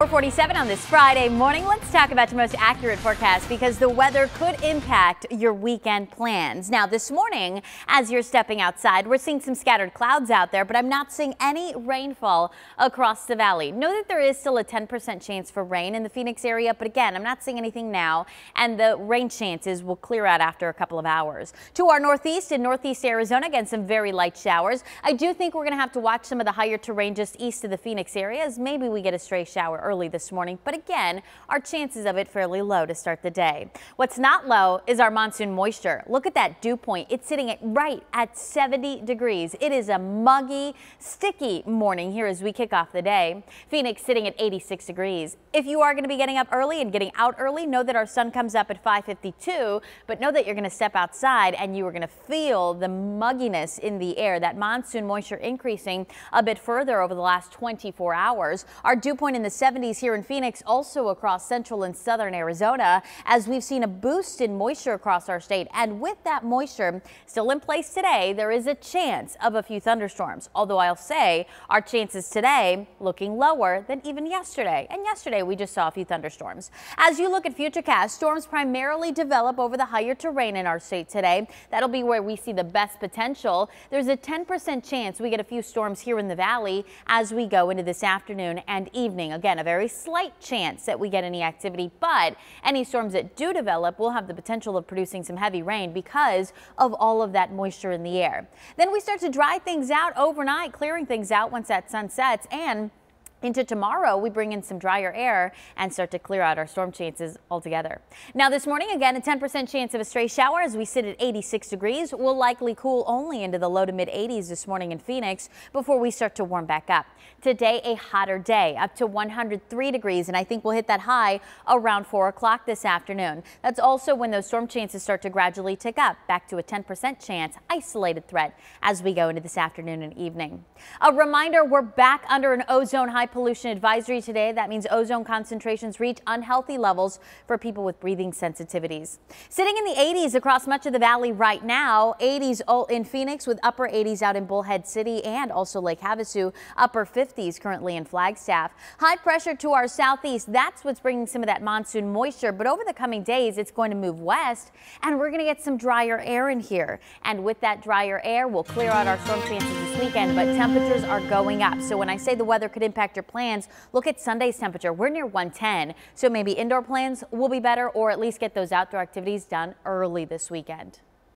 4:47 on this Friday morning. Let's talk about your most accurate forecast because the weather could impact your weekend plans. Now this morning, as you're stepping outside, we're seeing some scattered clouds out there, but I'm not seeing any rainfall across the valley. Know that there is still a 10% chance for rain in the Phoenix area, but again, I'm not seeing anything now, and the rain chances will clear out after a couple of hours. To our northeast in northeast Arizona, again, some very light showers. I do think we're going to have to watch some of the higher terrain just east of the Phoenix area, as maybe we get a stray shower early this morning, but again, our chances of it fairly low to start the day. What's not low is our monsoon moisture. Look at that dew point. It's sitting right at 70 degrees. It is a muggy, sticky morning here as we kick off the day. Phoenix sitting at 86 degrees. If you are going to be getting up early and getting out early, know that our sun comes up at 5:52, but know that you're going to step outside and you are going to feel the mugginess in the air. That monsoon moisture increasing a bit further over the last 24 hours. Our dew point in the 70s here in Phoenix, also across central and southern Arizona, as we've seen a boost in moisture across our state. And with that moisture still in place today, there is a chance of a few thunderstorms. Although I'll say our chances today looking lower than even yesterday. And yesterday we just saw a few thunderstorms. As you look at futurecast, storms primarily develop over the higher terrain in our state today. That'll be where we see the best potential. There's a 10% chance we get a few storms here in the valley as we go into this afternoon and evening. Again, a very slight chance that we get any activity, but any storms that do develop will have the potential of producing some heavy rain because of all of that moisture in the air. Then we start to dry things out overnight, clearing things out once that sun sets, and into tomorrow, we bring in some drier air and start to clear out our storm chances altogether. Now this morning, again, a 10% chance of a stray shower as we sit at 86 degrees. We'll likely cool only into the low to mid 80s this morning in Phoenix before we start to warm back up. Today, a hotter day, up to 103 degrees, and I think we'll hit that high around 4 o'clock this afternoon. That's also when those storm chances start to gradually tick up, back to a 10% chance, isolated threat as we go into this afternoon and evening. A reminder, we're back under an ozone high pollution advisory today. That means ozone concentrations reach unhealthy levels for people with breathing sensitivities. Sitting in the 80s across much of the valley right now, 80s all in Phoenix with upper 80s out in Bullhead City and also Lake Havasu, upper 50s currently in Flagstaff. High pressure to our southeast, that's what's bringing some of that monsoon moisture, but over the coming days it's going to move west and we're going to get some drier air in here. And with that drier air, we'll clear out our storm chances this weekend, but temperatures are going up. So when I say the weather could impact your plans, look at Sunday's temperature. We're near 110, so maybe indoor plans will be better or at least get those outdoor activities done early this weekend.